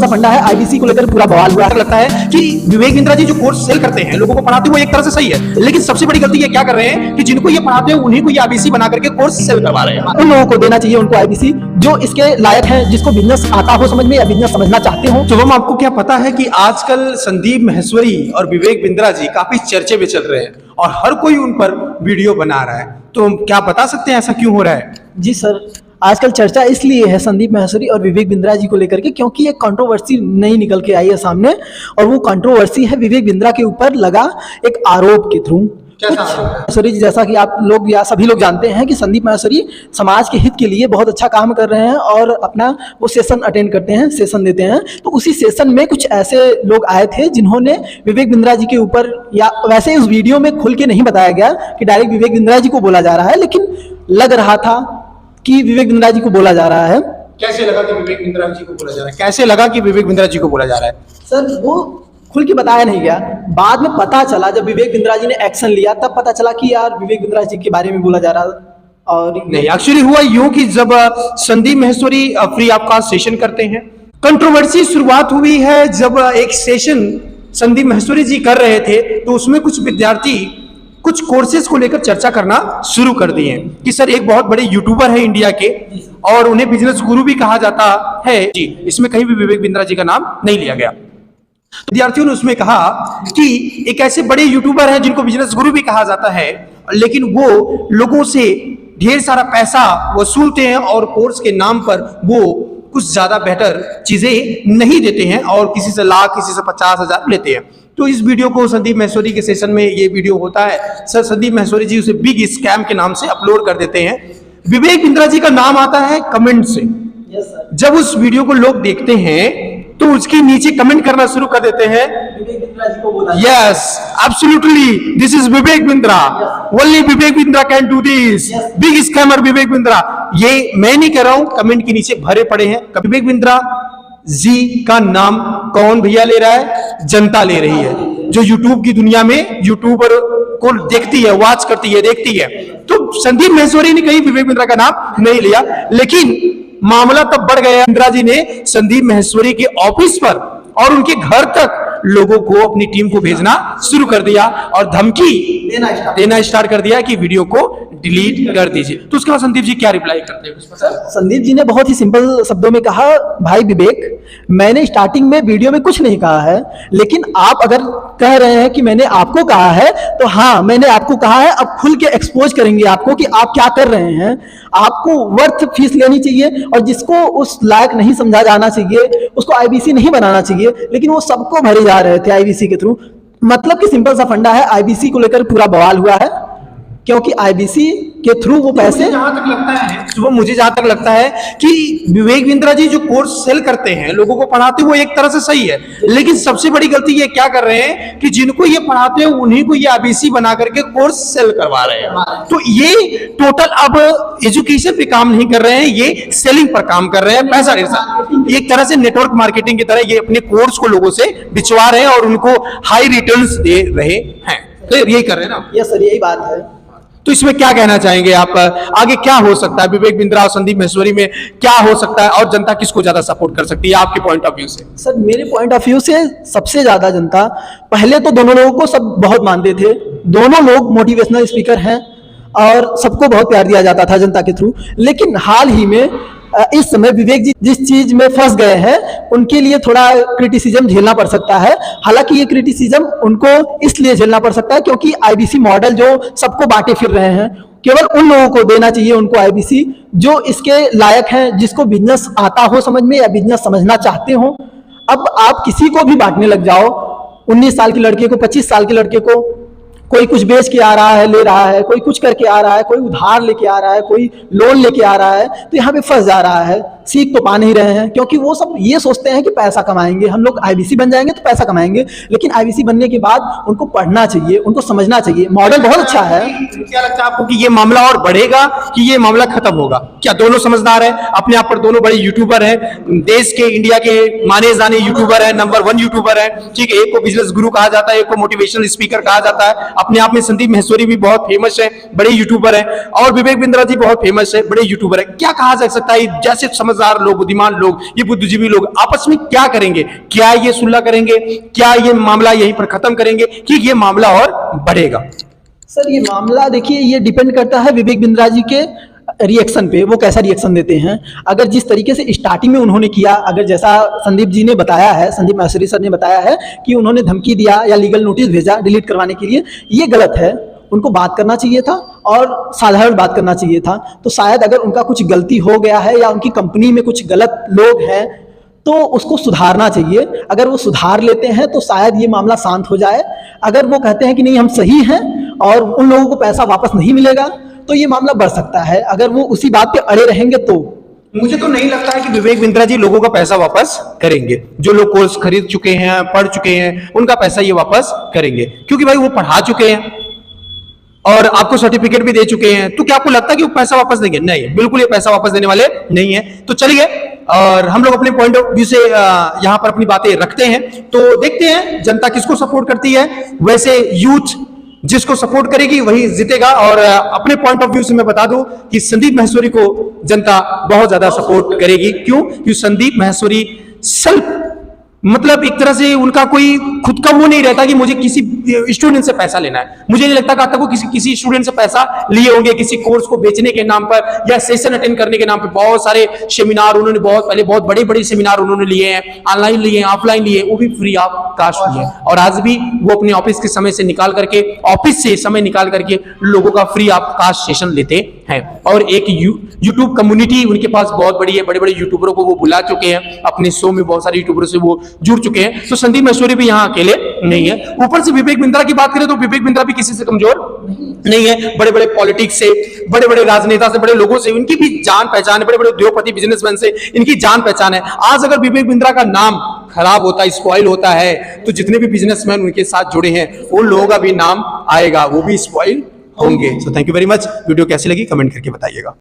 सा फंडा है, आईबीसी को लेकर पूरा बवाल हुआ है। लगता है कि विवेक बिंद्रा जी जो कोर्स सेल करते हैं, लोगों को पढ़ाते हैं, वो एक तरह से सही है, लेकिन सबसे बड़ी गलती ये क्या कर रहे हैं कि जिनको ये पढ़ाते हैं उन्हीं को ये आईबीसी बना करके कोर्स सेल करवा रहे हैं। उन लोगों को देना चाहिए उनको आईबीसी जो इसके लायक है, जिसको बिजनेस आता हो समझ में या बिजनेस समझना चाहते हो। शुभम, आपको क्या पता है कि आजकल संदीप माहेश्वरी और विवेक बिंद्रा जी काफी चर्चे में चल रहे हैं और हर कोई उन पर वीडियो बना रहा है, तो क्या बता सकते हैं ऐसा क्यों हो रहा है? जी सर, आजकल चर्चा इसलिए है संदीप माहेश्वरी और विवेक बिंद्रा जी को लेकर के क्योंकि एक कंट्रोवर्सी नई निकल के आई है सामने, और वो कंट्रोवर्सी है विवेक बिंद्रा के ऊपर लगा एक आरोप के थ्रू। माहेश्वरी जी, जैसा कि आप लोग या सभी लोग जानते हैं कि संदीप माहेश्वरी समाज के हित के लिए बहुत अच्छा काम कर रहे हैं और अपना वो सेशन अटेंड करते हैं, सेशन देते हैं। तो उसी सेशन में कुछ ऐसे लोग आए थे जिन्होंने विवेक बिंद्रा जी के ऊपर, या वैसे उस वीडियो में खुल के नहीं बताया गया कि डायरेक्ट विवेक बिंद्रा जी को बोला जा रहा है, लेकिन लग रहा था कि विवेक बिंद्रा जी को बोला जा रहा है। कैसे लगा कि विवेक बिंद्रा जी को बोला जा रहा है? कैसे लगा कि विवेक बिंद्रा जी को बोला जा रहा है? सर, वो खुल के बताया नहीं गया, बाद में पता चला जब विवेक बिंद्रा जी ने एक्शन लिया तब पता चला कि यार विवेक बिंद्रा जी के बारे में बोला जा रहा है। और नहीं, एक्चुअली हुआ यूं कि जब संदीप माहेश्वरी फ्री आपका सेशन करते हैं, कंट्रोवर्सी शुरुआत हुई है जब एक सेशन संदीप माहेश्वरी जी कर रहे थे तो उसमें कुछ विद्यार्थी कुछ कोर्सेज को लेकर चर्चा करना शुरू कर दिए कि सर एक बहुत बड़े यूट्यूबर है इंडिया के और उन्हें बिजनेस गुरु भी कहा जाता है जी, इसमें कहीं भी विवेक बिंद्रा जी का नाम नहीं लिया गया। विद्यार्थियों ने उसमें कहा कि एक ऐसे बड़े यूट्यूबर हैं जिनको बिजनेस गुरु भी कहा जाता है, लेकिन वो लोगों से ढेर सारा पैसा वसूलते हैं और कोर्स के नाम पर वो कुछ ज्यादा बेटर चीजें नहीं देते हैं और किसी से लाख, किसी से 50,000 लेते हैं। तो इस वीडियो को संदीप माहेश्वरी के सेशन में ये वीडियो होता है, सर संदीप माहेश्वरी जी उसे बिग स्कैम के नाम से अपलोड कर देते हैं। विवेक बिंद्रा जी का नाम आता है कमेंट से। जब उस वीडियो को लोग देखते हैं तो उसके नीचे कमेंट करना शुरू कर देते हैं, yes absolutely this is Vivek Bindra, only Vivek Bindra can do this, big scammer Vivek Bindra. ये मैं नहीं कह रहा हूं, कमेंट के नीचे भरे पड़े हैं। विवेक बिंद्रा जी का नाम कौन भैया ले रहा है? जनता ले रही है, जो यूट्यूब की दुनिया में यूट्यूबर को देखती है, वॉच करती है, देखती है। तो संदीप माहेश्वरी ने कहीं विवेक बिंद्रा का नाम नहीं लिया, लेकिन मामला तब बढ़ गया। बिंद्रा जी ने संदीप माहेश्वरी के ऑफिस पर और उनके घर तक लोगों को, अपनी टीम को भेजना शुरू कर दिया और धमकी देना स्टार्ट कर दिया कि वीडियो को डिलीट कर दीजिए। तो उसके बाद संदीप जी क्या रिप्लाई करते हैं? संदीप जी ने बहुत ही सिंपल शब्दों में कहा, भाई विवेक, मैंने स्टार्टिंग में वीडियो में कुछ नहीं कहा है, लेकिन आप अगर कह रहे हैं कि मैंने आपको कहा है तो हाँ, मैंने आपको कहा है। अब खुल के एक्सपोज करेंगे आपको कि आप क्या कर रहे हैं। आपको वर्थ फीस लेनी चाहिए और जिसको उस लायक नहीं समझा जाना चाहिए उसको आईबीसी नहीं बनाना चाहिए, लेकिन वो सबको भरे जा रहे थे आईबीसी के थ्रू। मतलब कि सिंपल सा फंडा है, आईबीसी को लेकर पूरा बवाल हुआ है क्योंकि आईबीसी के थ्रू वो पैसे, मुझे जहां तक लगता है कि विवेक बिंद्रा जी जो कोर्स सेल करते हैं, लोगों को पढ़ाते हैं, वो एक तरह से सही है, लेकिन सबसे बड़ी गलती ये क्या कर रहे हैं कि जिनको ये पढ़ाते हैं उन्हीं को ये आईबीसी बना करके कोर्स सेल करवा रहे हैं। तो ये टोटल अब एजुकेशन पे काम नहीं कर रहे हैं, ये सेलिंग पर काम कर रहे हैं, पैसा एक तरह से नेटवर्क मार्केटिंग की तरह ये अपने कोर्स को लोगों से बिचवा रहे हैं और उनको हाई रिटर्न्स दे रहे हैं। तो यही कर रहे हैं ना? यस सर, यही बात है। तो इसमें क्या कहना चाहेंगे आप? आगे क्या हो सकता है? विवेक बिंद्रा और संदीप माहेश्वरी में क्या हो सकता है और जनता किसको ज्यादा सपोर्ट कर सकती है आपके पॉइंट ऑफ व्यू से? सर, मेरे पॉइंट ऑफ व्यू से सबसे ज्यादा जनता, पहले तो दोनों लोगों को सब बहुत मानते थे, दोनों लोग मोटिवेशनल स्पीकर हैं और सबको बहुत प्यार दिया जाता था जनता के थ्रू। लेकिन हाल ही में इस समय विवेक जी जिस चीज में फंस गए हैं उनके लिए थोड़ा क्रिटिसिज्म झेलना पड़ सकता है। हालांकि ये क्रिटिसिज्म उनको इसलिए झेलना पड़ सकता है क्योंकि आईबीसी मॉडल जो सबको बांटे फिर रहे हैं, केवल उन लोगों को देना चाहिए उनको आईबीसी जो इसके लायक हैं, जिसको बिजनेस आता हो समझ में या बिजनेस समझना चाहते हो। अब आप किसी को भी बांटने लग जाओ, 19 साल के लड़के को, 25 साल के लड़के को, कोई कुछ बेच के आ रहा है, ले रहा है, कोई कुछ करके आ रहा है, कोई उधार लेके आ रहा है, कोई लोन लेके आ रहा है, तो यहाँ पे फंस जा रहा है। सीख तो पा नहीं रहे हैं क्योंकि वो सब ये सोचते हैं कि पैसा कमाएंगे, हम लोग आईबीसी बन जाएंगे तो पैसा कमाएंगे, लेकिन आईबीसी बनने के बाद उनको पढ़ना चाहिए, उनको समझना चाहिए। मॉडल बहुत अच्छा है। क्या लगता है आपको कि ये मामला और बढ़ेगा कि ये मामला खत्म होगा? क्या दोनों समझदार है, अपने आप पर दोनों बड़े यूट्यूबर हैं, देश के, इंडिया के माने जाने यूट्यूबर है, नंबर 1 यूट्यूबर है, ठीक है? एक को बिजनेस गुरु कहा जाता है, एक को मोटिवेशनल स्पीकर कहा जाता है। अपने आप में संदीप माहेश्वरी भी बहुत फेमस है, बड़े यूट्यूबर है, और विवेक बिंद्रा जी बहुत फेमस है, बड़े यूट्यूबर है। क्या कहा जा सकता है? जैसे समझदार समझदार लोग, बुद्धिमान लोग, ये बुद्धिजीवी लोग आपस में क्या करेंगे? क्या ये सुलह करेंगे? क्या ये मामला यहीं पर खत्म करेंगे कि ये मामला और बढ़ेगा? सर ये मामला देखिए, ये डिपेंड करता है विवेक बिंद्रा जी के रिएक्शन पे, वो कैसा रिएक्शन देते हैं। अगर जिस तरीके से स्टार्टिंग में उन्होंने किया, अगर जैसा संदीप जी ने बताया है, संदीप माहेश्वरी सर ने बताया है कि उन्होंने धमकी दिया या लीगल नोटिस भेजा डिलीट करवाने के लिए, ये गलत है। उनको बात करना चाहिए था और साधारण बात करना चाहिए था। तो शायद अगर उनका कुछ गलती हो गया है या उनकी कंपनी में कुछ गलत लोग हैं तो उसको सुधारना चाहिए। अगर वो सुधार लेते हैं तो शायद ये मामला शांत हो जाए। अगर वो कहते हैं कि नहीं हम सही हैं और उन लोगों को पैसा वापस नहीं मिलेगा तो ये मामला बढ़ सकता है। अगर वो उसी बात पे अड़े रहेंगे तो मुझे तो नहीं लगता है कि विवेक बिंद्रा जी लोगों का पैसा वापस करेंगे। जो लोग कोर्स खरीद चुके हैं, पढ़ चुके हैं, उनका पैसा ये वापस करेंगे, क्योंकि भाई वो पढ़ा चुके हैं और आपको सर्टिफिकेट भी दे चुके हैं। तो क्या आपको लगता है कि वो पैसा वापस देंगे? नहीं, बिल्कुल ये पैसा वापस देने वाले नहीं है। तो चलिए, और हम लोग अपने पॉइंट ऑफ व्यू से यहां पर अपनी बातें रखते हैं। तो देखते हैं जनता किसको सपोर्ट करती है। वैसे यूथ जिसको सपोर्ट करेगी वही जीतेगा। और अपने पॉइंट ऑफ व्यू से मैं बता दूं कि संदीप माहेश्वरी को जनता बहुत ज्यादा सपोर्ट करेगी। क्यों? क्योंकि संदीप माहेश्वरी सेल्फ, मतलब एक तरह से उनका कोई खुद का वो नहीं रहता कि मुझे किसी स्टूडेंट से पैसा लेना है। मुझे नहीं लगता कि आज तक वो किसी स्टूडेंट से पैसा लिए होंगे किसी कोर्स को बेचने के नाम पर या सेशन अटेंड करने के नाम पर। बहुत सारे सेमिनार उन्होंने बहुत बड़े बड़े सेमिनार उन्होंने लिए हैं, ऑनलाइन लिए हैं, ऑफलाइन लिए, वो भी फ्री ऑफ कास्ट लिए। और आज भी वो अपने ऑफिस के समय से निकाल करके, ऑफिस से समय निकाल करके लोगों का फ्री ऑफ कास्ट सेशन लेते हैं। और एक यूट्यूब कम्युनिटी उनके पास बहुत बड़ी है, बड़े बड़े यूट्यूबरों को वो बुला चुके हैं अपने शो में, बहुत सारे यूट्यूबरों से वो जुड़ चुके हैं। तो संदीप माहेश्वरी भी यहाँ अकेले नहीं है। ऊपर से विवेक बिंद्रा की बात करें तो विवेक बिंद्रा भी किसी से कमजोर नहीं है। बड़े बड़े पॉलिटिक्स से, बड़े बड़े राजनेता से, बड़े लोगों से इनकी भी जान पहचान है। बड़े बड़े उद्योगपति, बिजनेसमैन से इनकी जान पहचान है। आज अगर विवेक बिंद्रा का नाम खराब होता है, स्पॉइल होता है, तो जितने भी बिजनेसमैन उनके साथ जुड़े हैं उन लोगों का भी नाम आएगा, वो भी स्पॉइल होंगे। So thank you very much. Video कैसी लगी कमेंट करके बताइएगा।